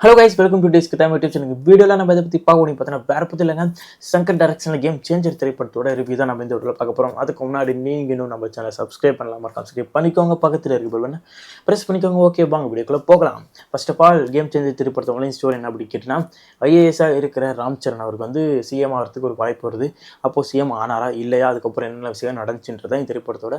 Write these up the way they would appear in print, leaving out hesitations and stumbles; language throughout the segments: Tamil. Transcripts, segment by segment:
Hello guys, welcome to disk time YouTube channel. வீடியோவில் நம்ம இதை பற்றி பார்க்க பார்த்தீங்கன்னா வேறு பற்றி இல்லைங்க. சங்கர் டைரக்ஷனில் கேம் சேஞ்சர் திரைப்படத்தோட ரிவ்யூ தான் நம்ம இந்த வீடியோவில் பார்க்க போகிறோம். அதுக்கு முன்னாடி நீங்கள் இன்னும் நம்ம சேனலை சப்ஸ்கிரைப் பண்ணலாமா? சப்ஸ்கிரைப் பண்ணிக்கோங்க. பக்கத்தில் இருக்க பெல் ப்ரெஸ் பண்ணிக்கோங்க. ஓகே, வாங்க வீடியோக்குள்ளே போகலாம். First of all, game changer திரைப்படத்தோட ஸ்டோரி என்ன அப்படி கேட்டிங்கன்னா, ஐஏஎஸ்ஸாக இருக்கிற ராம் சரண் அவருக்கு வந்து சிஎம் ஆகிறதுக்கு ஒரு வாய்ப்பு வருது. அப்போது சிஎம் ஆனாரா இல்லையா, அதுக்கப்புறம் என்னென்ன விஷயம் நடந்துச்சுன்றதை இந்த திரைப்படத்தோட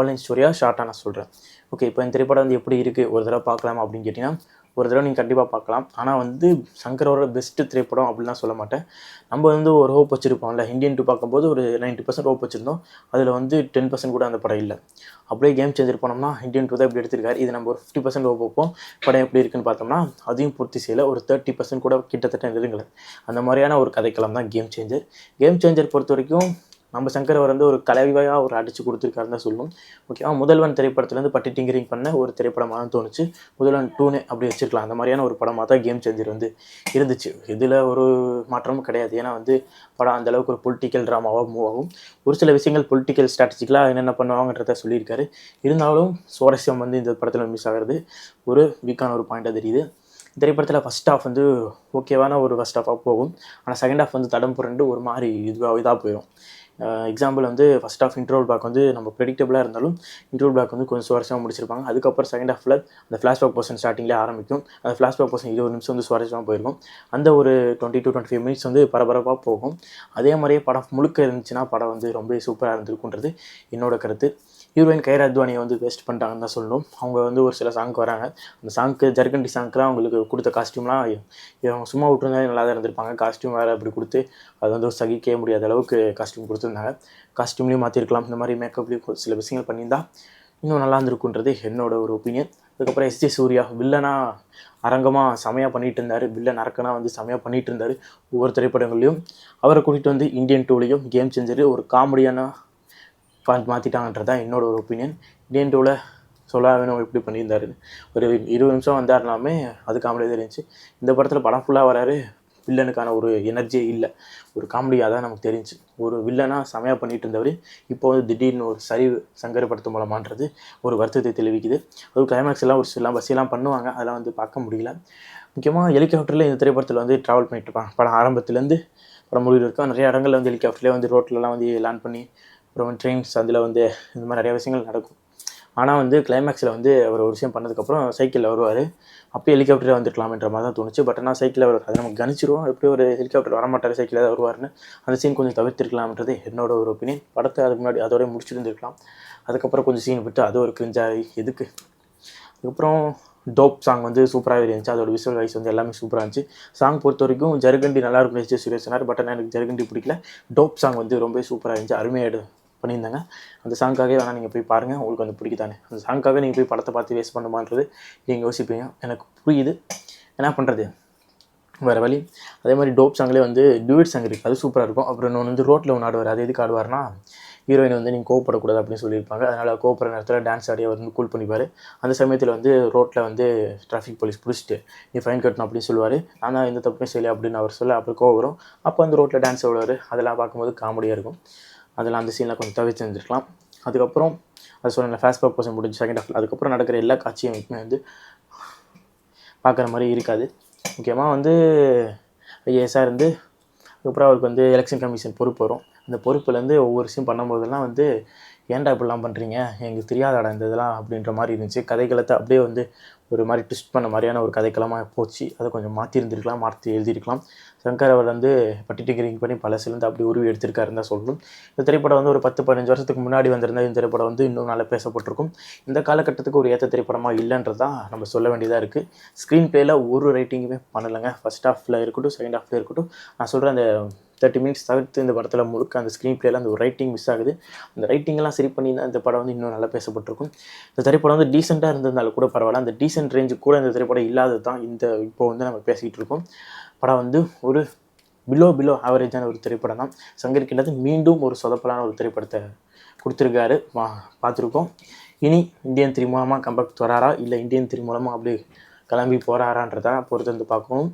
ஒன்லைன் ஸ்டோரியாக ஷார்ட்டாக நான் சொல்கிறேன். ஓகே, இப்போ இந்த திரைப்படம் வந்து எப்படி இருக்குது, ஒரு தடவை பார்க்கலாமா அப்படின்னு கேட்டிங்கன்னா, ஒரு தடவை நீங்கள் கண்டிப்பாக பார்க்கலாம். ஆனால் வந்து சங்கரோட பெஸ்ட்டு திரைப்படம் அப்படின்லாம் சொல்ல மாட்டேன். நம்ம வந்து ஒரு ஹோப் வச்சுருப்போம்ல, இந்தியன் 2 பார்க்கும்போது ஒரு 90% ஹோப் வச்சுருந்தோம். அதில் வந்து 10% கூட அந்த படம் இல்லை. அப்படியே கேம் சேஞ்சர் போனோம்னா இந்தியன் 2 தான் இப்படி எடுத்திருக்காரு. இது நம்ம ஒரு 50% ஹோப் வைப்போம். படம் எப்படி இருக்குன்னு பார்த்தோம்னா அதையும் பூர்த்தி செய்யலை. ஒரு 30% கூட கிட்டத்தட்ட நெருங்கலை. அந்த மாதிரியான ஒரு கதைக்களம் தான் கேம் சேஞ்சர். கேம் சேஞ்சர் பொறுத்த வரைக்கும் நம்ம சங்கர் அவர் வந்து ஒரு கலைவாயாக ஒரு அடித்து கொடுத்துருக்காருன்னு தான் சொல்லணும். ஓகேவா, முதல்வன் திரைப்படத்துலேருந்து பட்டி டிங்கரிங் பண்ண ஒரு திரைப்படமாக தான் தோணுச்சு. முதல்வன் 2 அப்படி வச்சுருக்கலாம். அந்த மாதிரியான ஒரு படமாக தான் கேம் சேஞ்சர் வந்து இருந்துச்சு. இதில் ஒரு மாற்றமும் கிடையாது. ஏன்னா வந்து படம் அந்தளவுக்கு ஒரு பொலிட்டிக்கல் ட்ராமாவாக மூவ் ஆகும். ஒரு சில விஷயங்கள் பொலிட்டிக்கல் ஸ்ட்ராட்டஜிக்கலாக என்னென்ன பண்ணுவாங்கன்றத சொல்லியிருக்காரு. இருந்தாலும் சுவாரஸ்யம் வந்து இந்த படத்தில் மிஸ் ஆகிறது ஒரு வீக்கான ஒரு பாயிண்ட்டாக தெரியுது. திரைப்படத்தில் ஃபஸ்ட் ஹாஃப் வந்து ஓகேவான ஒரு ஃபஸ்ட் ஹாஃபாக போகும். ஆனால் செகண்ட் ஹாஃப் வந்து தடம் புரண்டு ஒரு மாதிரி இதாக போயிடும். எக்ஸாம்பிள் வந்து ஃபஸ்ட் ஆஃப் இன்ட்ரோல் பிளாக் வந்து நம்ம ப்ரெடிக்டபிளாக இருந்தாலும் இன்ட்ரோல் பிளாக் வந்து கொஞ்சம் சுவாரஸ்யமாக முடிச்சிருப்பாங்க. அதுக்கப்புறம் செகண்ட் ஹாஃபில் அந்த ஃப்ளாஷ்பேக் போர்ஷன் ஸ்டார்டிங்லேயே ஆரம்பிக்கும். அந்த ஃப்ளாஷ்பேக் போர்ஷன் 20 நிமிஷம் வந்து சுவாரஸ்யமாக போயிருக்கும். அந்த ஒரு 20 to 25 மினிட்ஸ் வந்து பரபரப்பாக போகும். அதே மாதிரியே படம் முழுக்க இருந்துச்சுன்னா படம் வந்து ரொம்ப சூப்பராக இருந்திருக்குன்றது என்னோட கருத்து. ஹீரோயின் கைரா அத்வானியை வந்து வேஸ்ட் பண்ணிட்டாங்கன்னு தான் சொல்லணும். அவங்க வந்து ஒரு சில சாங்க்கு வராங்க. அந்த சாங்க்கு ஜர்கண்டி சாங்க்குலாம் அவங்களுக்கு கொடுத்த காஸ்ட்யூம்லாம் அவங்க சும்மா விட்டுருந்தாலே நல்லா தான் இருந்திருப்பாங்க. காஸ்ட்யூம் வேறு அப்படி கொடுத்து அது வந்து சகிக்கவே முடியாத அளவுக்கு காஸ்ட்யூம் கொடுத்துருந்தாங்க. காஸ்ட்யூம்லேயும் மாற்றிருக்கலாம். இந்த மாதிரி மேக்கப்லேயும் சில விஷயங்கள் பண்ணியிருந்தா இன்னும் நல்லா இருந்திருக்குன்றது என்னோட ஒரு ஒப்பீனியன். அதுக்கப்புறம் எஸ்ஜே சூர்யா வில்லனா அரங்கமாக செமையாக பண்ணிகிட்டு இருந்தார். வில்லன் அரக்கனா வந்து செமையாக பண்ணிகிட்டு இருந்தார். ஒவ்வொரு திரைப்படங்கள்லையும் அவரை கூட்டிகிட்டு வந்து இந்தியன் 2லையும் கேம் சேஞ்சர் ஒரு காமெடியான மாற்றிட்டாங்கன்றது தான் என்னோட ஒரு ஒப்பீனியன். இந்தியன் 2வில் சொல்ல வேணும் எப்படி பண்ணியிருந்தாரு. ஒரு 20 நிமிஷம் வந்தாருனாலுமே அது காமெடியாக தான் இருந்துச்சு. இந்த படத்தில் படம் ஃபுல்லாக வராரு, வில்லனுக்கான ஒரு எனர்ஜியே இல்லை. ஒரு காமெடியாக தான் நமக்கு தெரிஞ்சு. ஒரு வில்லனாக செமையாக பண்ணிகிட்டு இருந்தவர் இப்போ வந்து திடீர்னு ஒரு சரிவு சங்கர் படத்து மூலமான்றது ஒரு வருத்தத்தை தெளிவிக்குது. அதுவும் கிளைமேக்ஸ் எல்லாம் ஒரு சில பஸ்ஸெல்லாம் பண்ணுவாங்க, அதெல்லாம் வந்து பார்க்க முடியல. முக்கியமாக ஹெலிகாப்டரில் இந்த திரைப்படத்தில் வந்து ட்ராவல் பண்ணிட்டு இருப்பாங்க. படம் ஆரம்பத்துலேருந்து படம் முடிவு இருக்கும். நிறைய இடங்களில் வந்து ஹெலிகாப்டர்லேயே வந்து ரோட்லலாம் வந்து லேண்ட் பண்ணி அப்புறம் ட்ரெயின்ஸ் அதில் வந்து இந்த மாதிரி நிறைய விஷயங்கள் நடக்கும். ஆனால் வந்து கிளைமேக்ஸில் வந்து அவர் ஒரு விஷயம் பண்ணதுக்கப்புறம் சைக்கிளில் வருவார். அப்போ ஹெலிகாப்டரே வந்துருக்கலாம்ன்ற மாதிரி தான் தோணுச்சு. பட் ஆனால் சைக்கிளில் வருவார். அதை நமக்கு கணிச்சிருவோம். எப்படி ஒரு ஹெலிகாப்டர் வரமாட்டார், சைக்கிளில் தான் வருவார்னு. அந்த சீன் கொஞ்சம் தவிர்த்திருக்கலாம்ன்றது என்னோட ஒரு ஒப்பீனியன். படத்தை அதுக்கு முன்னாடி அதோடய முடிச்சுருந்துருக்கலாம். அதுக்கப்புறம் கொஞ்சம் சீன் விட்டு அது ஒரு கிரிஞ்சாகி எதுக்கு. அதுக்கப்புறம் டோப் சாங் வந்து சூப்பராகவே இருந்துச்சு. அதோட விசுவல் வைஸ் வந்து எல்லாமே சூப்பராக இருந்துச்சு. சாங் பொறுத்த வரைக்கும் ஜர்கண்டி நல்லா இருக்கும் எஸ்ஜே சூர்யா சொன்னார். பட் ஆனால் எனக்கு ஜர்கண்டி பிடிக்கல. டோப் சாங் வந்து ரொம்ப சூப்பராக இருந்துச்சு. அருமையாக பண்ணியிருந்தாங்க. அந்த சாங்காகவே வேணால் நீங்கள் போய் பாருங்கள், உங்களுக்கு வந்து பிடிக்குதானே. அந்த சாங்காகவே நீங்கள் போய் படத்தை பார்த்து வேஸ்ட் பண்ணுமான்றது நீங்கள் யோசிப்பீங்க. எனக்கு புரியுது, என்ன பண்ணுறது, வேறு வழி. அதே மாதிரி டோப் சாங்லேயே வந்து டியூட் சாங் இருக்குது, அது சூப்பராக இருக்கும். அப்புறம் இன்னொன்று வந்து ரோட்டில் ஒன்று ஆடுவார். அது எதுக்கு ஆடுவார்னா, ஹீரோயின் வந்து நீங்கள் கோவப்படக்கூடாது அப்படின்னு சொல்லியிருப்பாங்க. அதனால் கோவப்படுற நேரத்தில் டான்ஸ் ஆடி அவர் வந்து கூல் பண்ணிப்பார். அந்த சமயத்தில் வந்து ரோட்டில் வந்து டிராஃபிக் போலீஸ் பிடிச்சிட்டு நீ ஃபைன் கட்டணும் அப்படின்னு சொல்லுவார். நான் தான் எந்த தப்புமே செய்யலை அப்படின்னு அவர் சொல்ல, அப்புறம் கோவம் வரும். அப்போ வந்து ரோட்டில் டான்ஸ் ஆடுவார். அதெல்லாம் பார்க்கும்போது காமெடியாக இருக்கும். அதெல்லாம் அந்த சீனில் கொஞ்சம் தவிர்த்து இருந்திருக்கலாம். அதுக்கப்புறம் அது சொன்ன ஃபாஸ்ட் போர்ஷன் முடிஞ்சு செகண்ட் ஹாஃப் அதுக்கப்புறம் நடக்கிற எல்லா காட்சியுமே வந்து பார்க்குற மாதிரி இருக்காது. முக்கியமாக வந்து ஐஏஎஸ்ஸாக இருந்து அதுக்கப்புறம் அவருக்கு வந்து எலெக்ஷன் கமிஷன் பொறுப்பு வரும். அந்த பொறுப்புலேருந்து ஒவ்வொரு விஷயம் பண்ணும்போதெல்லாம் வந்து ஏன்டா இப்படிலாம் பண்ணுறீங்க, எங்களுக்கு தெரியாதாடா இந்த இதெல்லாம் அப்படின்ற மாதிரி இருந்துச்சு. கதைக்களத்தை அப்படியே வந்து ஒரு மாதிரி ட்விஸ்ட் பண்ண மாதிரியான ஒரு கதைக்களமாக போச்சு. அதை கொஞ்சம் மாற்றிருந்துருக்கலாம், மாற்றி எழுதியிருக்கலாம். சங்கர் அவர் வந்து பட்டி டிங்கரிங் பண்ணி பழசுலேருந்து அப்படி உருவி எடுத்திருக்காருன்னு தான் சொல்லணும். இந்த திரைப்படம் வந்து ஒரு 10-15 வருஷத்துக்கு முன்னாடி வந்திருந்த இந்த திரைப்படம் வந்து இன்னும் நல்லா பேசப்பட்டிருக்கும். இந்த காலகட்டத்துக்கு ஒரு ஏற்ற திரைப்படமாக இல்லைன்றது தான் நம்ம சொல்ல வேண்டியதாக இருக்குது. ஸ்க்ரீன் பிளேயில் ஒரு ரைட்டிங்குமே பண்ணலைங்க. ஃபஸ்ட் ஹாஃபில் இருக்கட்டும், செகண்ட் ஹாஃபில் இருக்கட்டும். நான் சொல்கிறேன், அந்த 30 மினிட்ஸ் தவிர்த்து இந்த படத்தில் முழுக்க அந்த ஸ்க்ரீன் பிளேயில் அந்த ஒரு ரைட்டிங் மிஸ் ஆகுது. அந்த ரைட்டிங்கெல்லாம் சரி பண்ணி தான் இந்த படம் வந்து இன்னும் நல்லா பேசப்பட்டிருக்கும். இந்த திரைப்படம் வந்து டீசெண்டாக இருந்திருந்தாலும் கூட பரவாயில்ல. அந்த டீசென்ட் ரேஞ்சு கூட இந்த திரைப்படம் இல்லாதது தான் இப்போ வந்து நம்ம பேசிக்கிட்டு இருக்கோம். படம் வந்து ஒரு பிலோ ஆவரேஜான ஒரு திரைப்படம் தான். சங்கர் கிட்டது மீண்டும் ஒரு சொதப்பலான ஒரு திரைப்படத்தை கொடுத்துருக்காரு, பார்த்துருக்கோம். இனி இந்தியன் 3 மூலமாக கம்பேக் வராரா, இல்லை இந்தியன் 3 மூலமாக அப்படி கிளம்பி போகிறாரான்றதான் பொறுத்து வந்து பார்க்கணும்.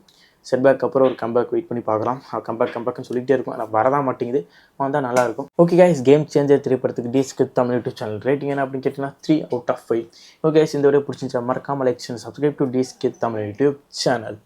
செட்பேக் அப்புறம் ஒரு கம்பேக் வெயிட் பண்ணி பார்க்கலாம். கம்பேக்னு சொல்லிகிட்டே இருக்கும், ஆனால் வரதான் மாட்டேங்குது. வந்தால் நல்லாயிருக்கும். ஓகே கைஸ், கேம் சேஞ்சர் திரைப்படத்துக்கு disk Tamil YouTube channel rating என்ன அப்படின்னு கேட்டிங்கன்னா 3/5. ஓகே கைஸ், இந்த வீடியோ பிடிச்சிருந்துச்சா மறக்காமல் like, subscribe to disk Tamil YouTube channel.